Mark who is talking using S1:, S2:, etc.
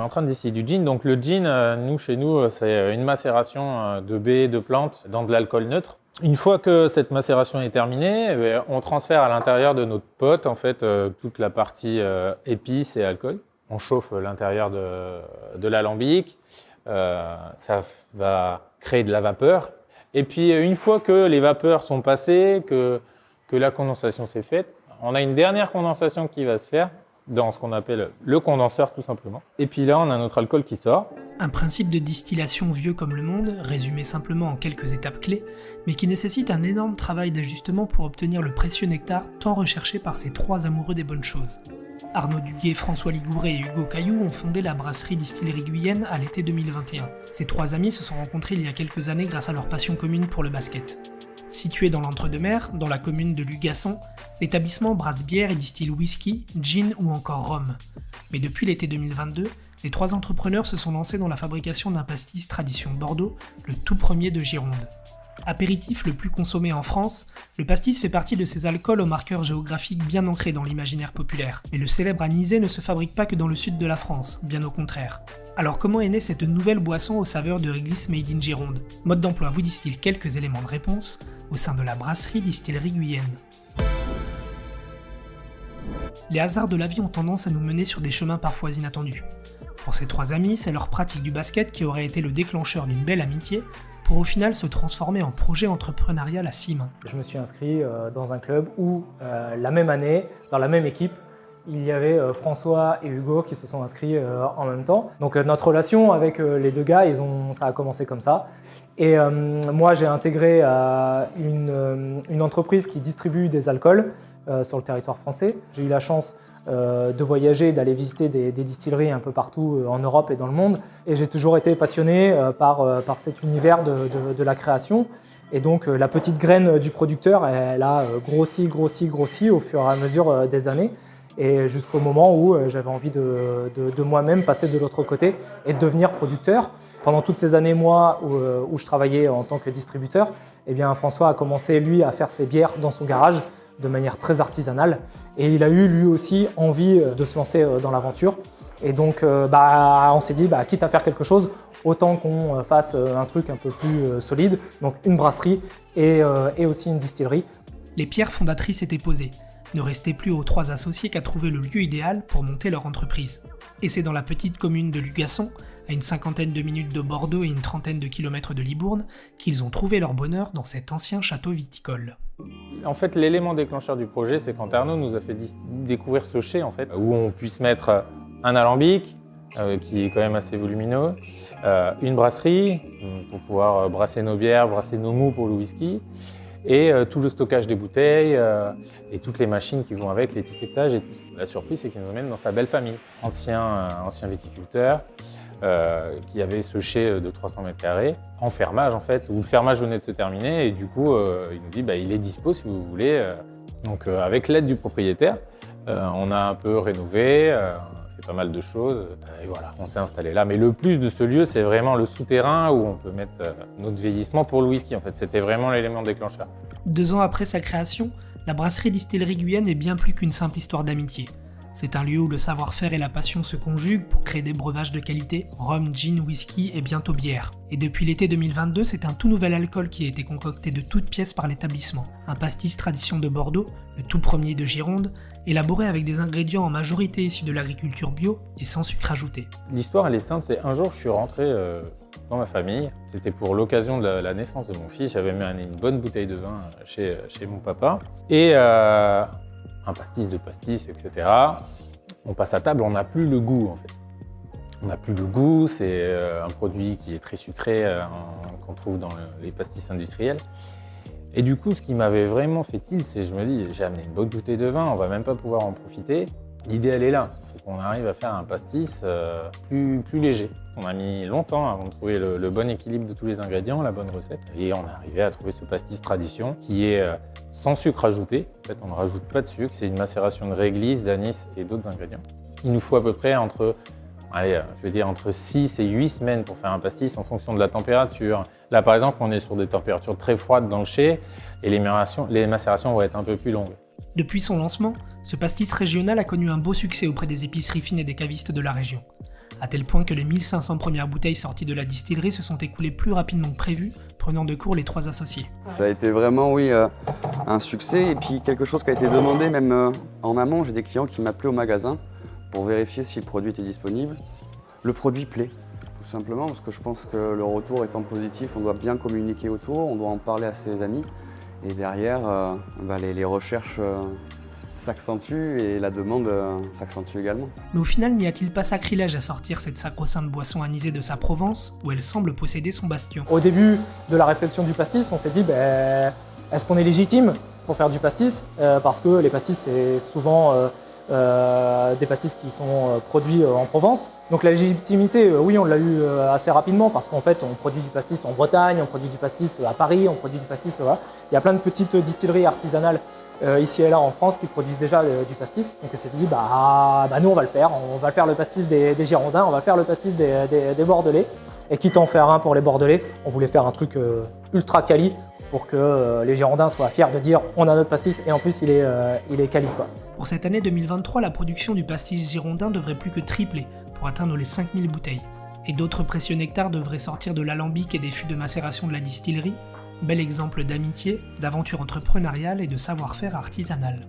S1: en train de distiller du gin. Donc le gin, chez nous, c'est une macération de baies, de plantes dans de l'alcool neutre. Une fois que cette macération est terminée, on transfère à l'intérieur de notre pot en fait toute la partie épices et alcool. On chauffe l'intérieur de l'alambic, ça va créer de la vapeur. Et puis une fois que les vapeurs sont passées, que la condensation s'est faite, on a une dernière condensation qui va se faire dans ce qu'on appelle le condenseur tout simplement. Et puis là, on a notre alcool qui sort.
S2: Un principe de distillation vieux comme le monde, résumé simplement en quelques étapes clés, mais qui nécessite un énorme travail d'ajustement pour obtenir le précieux nectar tant recherché par ces trois amoureux des bonnes choses. Arnaud Duguet, François Ligouret et Hugo Caillou ont fondé la brasserie Distillerie Guyenne à l'été 2021. Ces trois amis se sont rencontrés il y a quelques années grâce à leur passion commune pour le basket. Situé dans l'Entre-deux-Mers, dans la commune de Lugasson, l'établissement brasse bière et distille whisky, gin ou encore rhum. Mais depuis l'été 2022, les trois entrepreneurs se sont lancés dans la fabrication d'un pastis tradition Bordeaux, le tout premier de Gironde. Apéritif le plus consommé en France, le pastis fait partie de ces alcools aux marqueurs géographiques bien ancrés dans l'imaginaire populaire. Mais le célèbre anisé ne se fabrique pas que dans le sud de la France, bien au contraire. Alors comment est née cette nouvelle boisson aux saveurs de réglisse made in Gironde ? Mode d'emploi vous distille quelques éléments de réponse au sein de la brasserie Distillerie Guyenne. Les hasards de la vie ont tendance à nous mener sur des chemins parfois inattendus. Pour ces trois amis, c'est leur pratique du basket qui aurait été le déclencheur d'une belle amitié, pour au final se transformer en projet entrepreneurial à 6 mains.
S3: Je me suis inscrit dans un club où, la même année, dans la même équipe, il y avait François et Hugo qui se sont inscrits en même temps. Donc notre relation avec les deux gars, ça a commencé comme ça. Et moi, j'ai intégré une entreprise qui distribue des alcools sur le territoire français. J'ai eu la chance de voyager, d'aller visiter des distilleries un peu partout en Europe et dans le monde. Et j'ai toujours été passionné par cet univers de la création. Et donc la petite graine du producteur, elle a grossi au fur et à mesure des années. Et jusqu'au moment où j'avais envie de moi-même passer de l'autre côté et de devenir producteur. Pendant toutes ces années, moi, où je travaillais en tant que distributeur, eh bien, François a commencé, lui, à faire ses bières dans son garage de manière très artisanale. Et il a eu, lui aussi, envie de se lancer dans l'aventure. Et donc, on s'est dit, quitte à faire quelque chose, autant qu'on fasse un truc un peu plus solide. Donc, une brasserie et aussi une distillerie.
S2: Les pierres fondatrices étaient posées. Ne restait plus aux trois associés qu'à trouver le lieu idéal pour monter leur entreprise. Et c'est dans la petite commune de Lugasson, à une 50aine de minutes de Bordeaux et une 30aine de kilomètres de Libourne, qu'ils ont trouvé leur bonheur dans cet ancien château viticole.
S1: En fait, l'élément déclencheur du projet, c'est quand Arnaud nous a fait découvrir ce chai, en fait, où on puisse mettre un alambic, qui est quand même assez volumineux, une brasserie, pour pouvoir brasser nos bières, brasser nos mous pour le whisky, et tout le stockage des bouteilles, et toutes les machines qui vont avec, l'étiquetage et tout ça. La surprise, c'est qu'il nous emmène dans sa belle famille. Ancien viticulteur, qui avait ce chai de 300 mètres carrés, en fermage en fait, où le fermage venait de se terminer, et du coup, il nous dit il est dispo si vous voulez. Donc avec l'aide du propriétaire, on a un peu rénové, fait pas mal de choses, et voilà, on s'est installé là. Mais le plus de ce lieu, c'est vraiment le souterrain où on peut mettre notre vieillissement pour le whisky. En fait, c'était vraiment l'élément déclencheur.
S2: 2 ans après sa création, la brasserie Distillerie Guyenne est bien plus qu'une simple histoire d'amitié. C'est un lieu où le savoir-faire et la passion se conjuguent pour créer des breuvages de qualité, rhum, gin, whisky et bientôt bière. Et depuis l'été 2022, c'est un tout nouvel alcool qui a été concocté de toutes pièces par l'établissement. Un pastis tradition de Bordeaux, le tout premier de Gironde, élaboré avec des ingrédients en majorité issus de l'agriculture bio et sans sucre ajouté.
S1: L'histoire, elle est simple, c'est un jour je suis rentré dans ma famille, c'était pour l'occasion de la naissance de mon fils, j'avais mis une bonne bouteille de vin chez mon papa, et un pastis, etc. On passe à table, on n'a plus le goût en fait. On n'a plus le goût, c'est un produit qui est très sucré, qu'on trouve dans les pastis industriels. Et du coup, ce qui m'avait vraiment fait tilt, c'est je me dis, j'ai amené une bonne bouteille de vin, on va même pas pouvoir en profiter. L'idée, elle est là, c'est qu'on arrive à faire un pastis plus léger. On a mis longtemps avant de trouver le bon équilibre de tous les ingrédients, la bonne recette. Et on est arrivé à trouver ce pastis tradition qui est sans sucre ajouté. En fait, on ne rajoute pas de sucre, c'est une macération de réglisse, d'anis et d'autres ingrédients. Il nous faut à peu près entre 6 et 8 semaines pour faire un pastis en fonction de la température. Là, par exemple, on est sur des températures très froides dans le chai et les macérations vont être un peu plus longues.
S2: Depuis son lancement, ce pastis régional a connu un beau succès auprès des épiceries fines et des cavistes de la région. à tel point que les 1500 premières bouteilles sorties de la distillerie se sont écoulées plus rapidement que prévu, prenant de court les 3 associés.
S4: Ça a été vraiment, un succès et puis quelque chose qui a été demandé même en amont. J'ai des clients qui m'appelaient au magasin pour vérifier si le produit était disponible. Le produit plaît, tout simplement, parce que je pense que le retour étant positif, on doit bien communiquer autour, on doit en parler à ses amis. Et derrière, les recherches s'accentuent et la demande s'accentue également.
S2: Mais au final, n'y a-t-il pas sacrilège à sortir cette sacro-sainte boisson anisée de sa Provence, où elle semble posséder son bastion?
S3: Au début de la réflexion du pastis, on s'est dit est-ce qu'on est légitime pour faire du pastis? Parce que les pastis, c'est souvent des pastis qui sont produits en Provence. Donc la légitimité, oui, on l'a eu assez rapidement parce qu'en fait, on produit du pastis en Bretagne, on produit du pastis à Paris, on produit du pastis... Voilà. Il y a plein de petites distilleries artisanales ici et là en France qui produisent déjà du pastis. Donc on s'est dit, nous on va le faire le pastis des Girondins, on va faire le pastis des Bordelais. Et quitte à en faire un pour les Bordelais, on voulait faire un truc ultra quali pour que les Girondins soient fiers de dire on a notre pastis et en plus il est quali, quoi.
S2: Pour cette année 2023, la production du pastis girondin devrait plus que tripler pour atteindre les 5000 bouteilles. Et d'autres précieux nectars devraient sortir de l'alambic et des fûts de macération de la distillerie, bel exemple d'amitié, d'aventure entrepreneuriale et de savoir-faire artisanal.